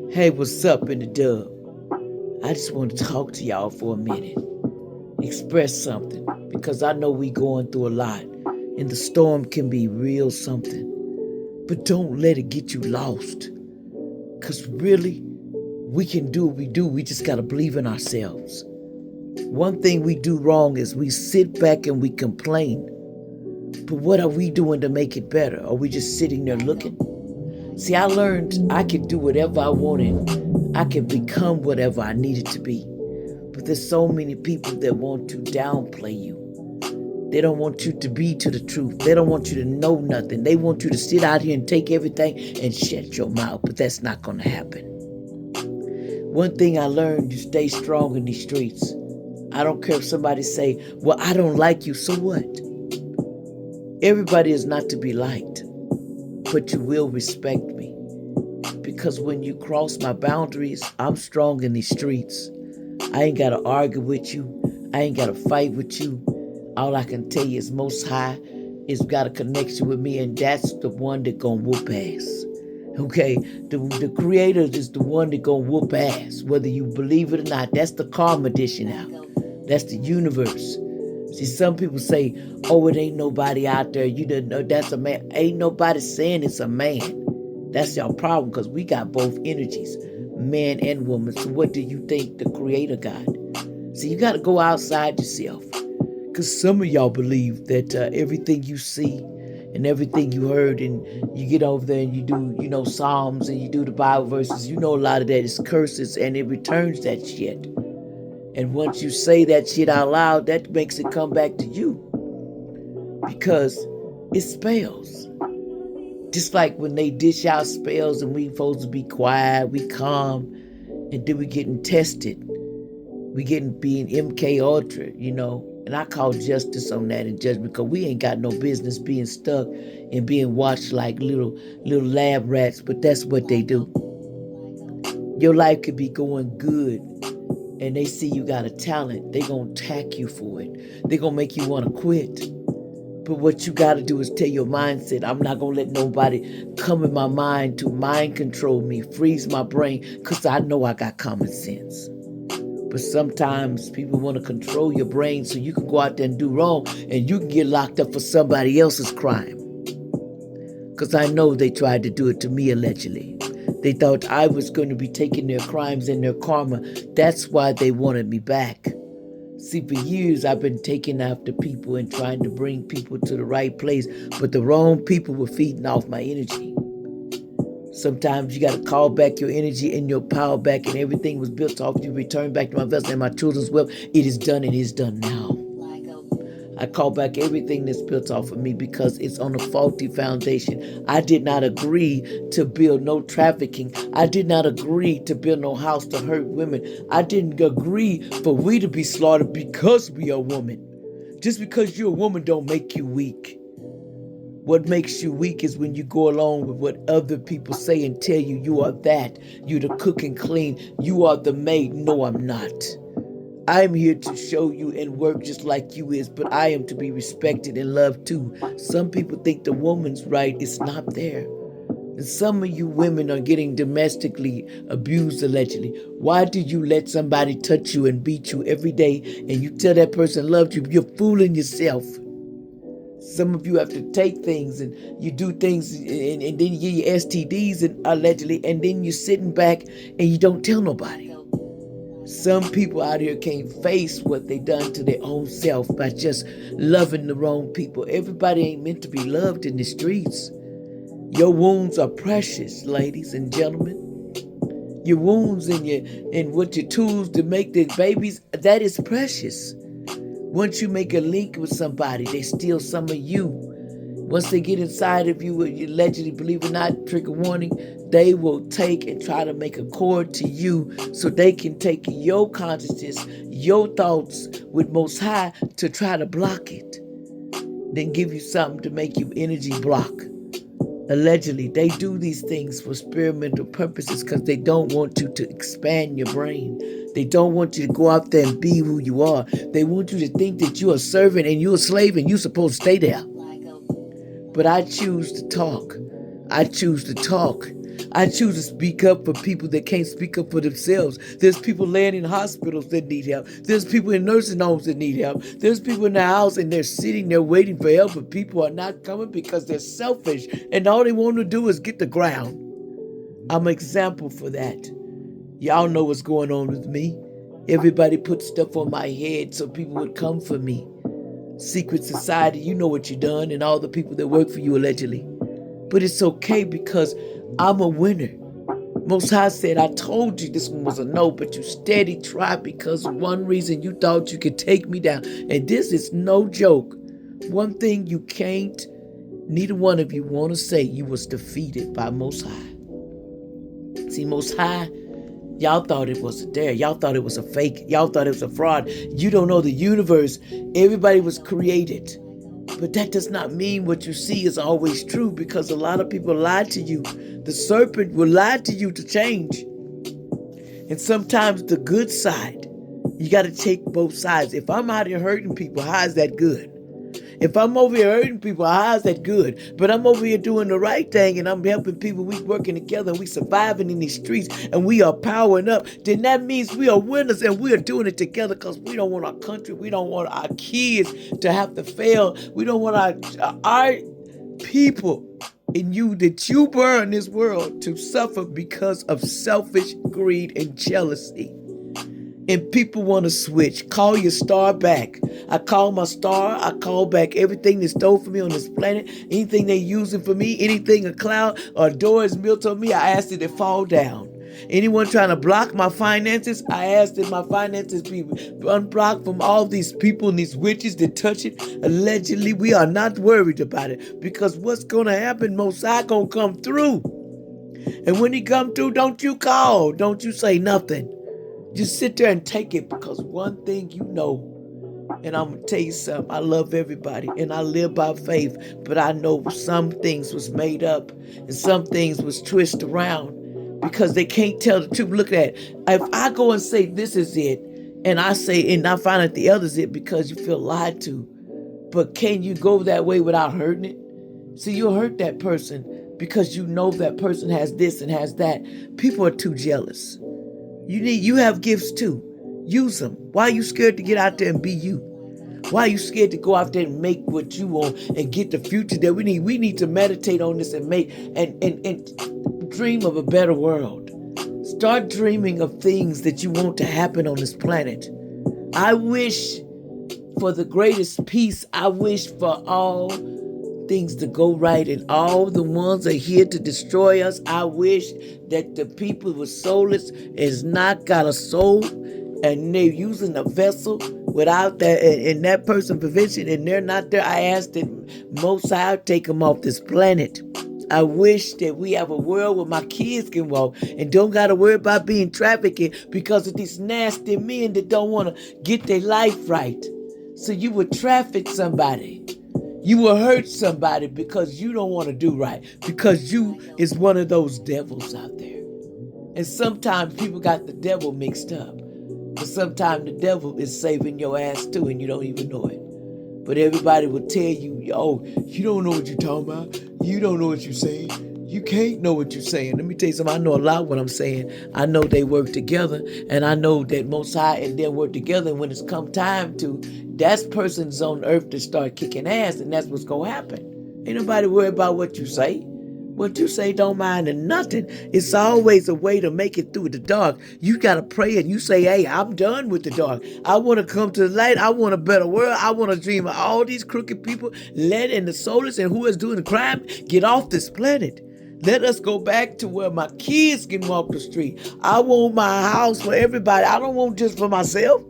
Hey, what's up in the dub? I just want to talk to y'all for a minute. Express something because I know we going through a lot and the storm can be real something. But don't let it get you lost. Cause really, we can do what we do. We just gotta believe in ourselves. One thing we do wrong is we sit back and we complain. But what are we doing to make it better? Are we just sitting there looking? See, I learned I can do whatever I wanted. I can become whatever I needed to be. But there's so many people that want to downplay you. They don't want you to be to the truth. They don't want you to know nothing. They want you to sit out here and take everything and shut your mouth. But that's not going to happen. One thing I learned, you stay strong in these streets. I don't care if somebody say, well, I don't like you, so what? Everybody is not to be liked, but you will respect me. Because when you cross my boundaries, I'm strong in these streets. I ain't got to argue with you. I ain't got to fight with you. All I can tell you is Most High is got a connection with me, and that's the one that gonna whoop ass. Okay, the creator is the one that gonna whoop ass, whether you believe it or not. That's the karma dishing out. That's the universe. See, some people say, oh, it ain't nobody out there. You didn't know that's a man. Ain't nobody saying it's a man. That's your problem because we got both energies, man and woman. So what do you think the creator got? So you got to go outside yourself. Because some of y'all believe that everything you see and everything you heard, and you get over there and you do, Psalms, and you do the Bible verses, a lot of that is curses, and it returns that shit. And once you say that shit out loud, that makes it come back to you. Because it spells. Just like when they dish out spells and we supposed to be quiet, we calm, and then we getting tested. We getting being MK Ultra, And I call justice on that and judgment because we ain't got no business being stuck and being watched like little lab rats, but that's what they do. Your life could be going good and they see you got a talent. They gonna attack you for it. They gonna make you want to quit. But what you got to do is tell your mindset, I'm not going to let nobody come in my mind to mind control me, freeze my brain, because I know I got common sense. But sometimes people want to control your brain so you can go out there and do wrong and you can get locked up for somebody else's crime. Because I know they tried to do it to me allegedly. They thought I was going to be taking their crimes and their karma. That's why they wanted me back. See, for years I've been taking after people and trying to bring people to the right place, but the wrong people were feeding off my energy. Sometimes you got to call back your energy and your power back, and everything was built off you. Return back to my vessel and my children's wealth. It is done and is done now. Lyko. I call back everything that's built off of me because it's on a faulty foundation. I did not agree to build no trafficking. I did not agree to build no house to hurt women. I didn't agree for we to be slaughtered because we are women. Just because you're a woman don't make you weak. What makes you weak is when you go along with what other people say and tell you you are that. You're the cook and clean. You are the maid. No, I'm not. I'm here to show you and work just like you is, but I am to be respected and loved too. Some people think the woman's right is not there. And some of you women are getting domestically abused allegedly. Why do you let somebody touch you and beat you every day and you tell that person loved you? You're fooling yourself. Some of you have to take things and you do things and then you get your STDs and allegedly, and then you're sitting back and you don't tell nobody. Some people out here can't face what they done to their own self by just loving the wrong people. Everybody ain't meant to be loved in the streets. Your wounds are precious, ladies and gentlemen. Your wounds and what your tools to make the babies, that is precious. Once you make a link with somebody, they steal some of you. Once they get inside of you, you allegedly, believe it or not, trigger warning, they will take and try to make a cord to you so they can take your consciousness, your thoughts with Most High to try to block it. Then give you something to make you energy block. Allegedly, they do these things for experimental purposes because they don't want you to expand your brain. They don't want you to go out there and be who you are. They want you to think that you're a servant and you're a slave and you're supposed to stay there. But I choose to talk. I choose to talk. I choose to speak up for people that can't speak up for themselves. There's people laying in hospitals that need help. There's people in nursing homes that need help. There's people in the house and they're sitting there waiting for help, but people are not coming because they're selfish and all they want to do is get the ground. I'm an example for that. Y'all know what's going on with me. Everybody put stuff on my head so people would come for me. Secret society, you know what you done, and all the people that work for you allegedly. But it's okay because I'm a winner. Most High said, I told you this one was a no, but you steady try because one reason you thought you could take me down. And this is no joke. One thing you can't, neither one of you want to say you was defeated by Most High. See, Most High, y'all thought it wasn't there. Y'all thought it was a fake. Y'all thought it was a fraud. You don't know the universe. Everybody was created. But that does not mean what you see is always true because a lot of people lie to you. The serpent will lie to you to change. And sometimes the good side, you got to take both sides. If I'm out here hurting people, how is that good? If I'm over here hurting people, how is that good? But I'm over here doing the right thing and I'm helping people. We working together and we surviving in these streets and we are powering up. Then that means we are winners and we are doing it together because we don't want our country, we don't want our kids to have to fail. We don't want our people in you that you burn this world to suffer because of selfish greed and jealousy. And people want to switch. Call your star back. I call my star. I call back everything they stole from me on this planet. Anything they using for me, anything a cloud or a door is built on me, I ask it to fall down. Anyone trying to block my finances, I ask that my finances be unblocked from all these people and these witches that touch it. Allegedly, we are not worried about it because what's going to happen, Most High going to come through. And when he come through, don't you call. Don't you say nothing. Just sit there and take it because one thing you know, and I'm going to tell you something, I love everybody and I live by faith, but I know some things was made up and some things was twisted around because they can't tell the truth. Look at it. If I go and say this is it, and I say, and I find out the other's it because you feel lied to, but can you go that way without hurting it? See, you'll hurt that person because you know that person has this and has that. People are too jealous. You have gifts too. Use them. Why are you scared to get out there and be you? Why are you scared to go out there and make what you want and get the future that we need? We need to meditate on this and make and dream of a better world. Start dreaming of things that you want to happen on this planet. I wish for the greatest peace. I wish for all things to go right and all the ones are here to destroy us. I wish that the people with soulless is not got a soul and they're using a vessel without that and that person prevention and they're not there. I ask that Most High take them off this planet. I wish that we have a world where my kids can walk and don't got to worry about being trafficked because of these nasty men that don't want to get their life right. So you would traffic somebody. You will hurt somebody because you don't want to do right. Because you is one of those devils out there. And sometimes people got the devil mixed up. But sometimes the devil is saving your ass too and you don't even know it. But everybody will tell you, oh, you don't know what you're talking about. You don't know what you're saying. You can't know what you're saying. Let me tell you something. I know a lot what I'm saying. I know they work together. And I know that Most High and them work together. And when it's come time to, that person's on earth to start kicking ass. And that's what's going to happen. Ain't nobody worried about what you say. What you say don't mind and nothing. It's always a way to make it through the dark. You got to pray and you say, hey, I'm done with the dark. I want to come to the light. I want a better world. I want to dream of all these crooked people led in the soulless and who is doing the crime. Get off this planet. Let us go back to where my kids can walk the street. I want my house for everybody. I don't want just for myself.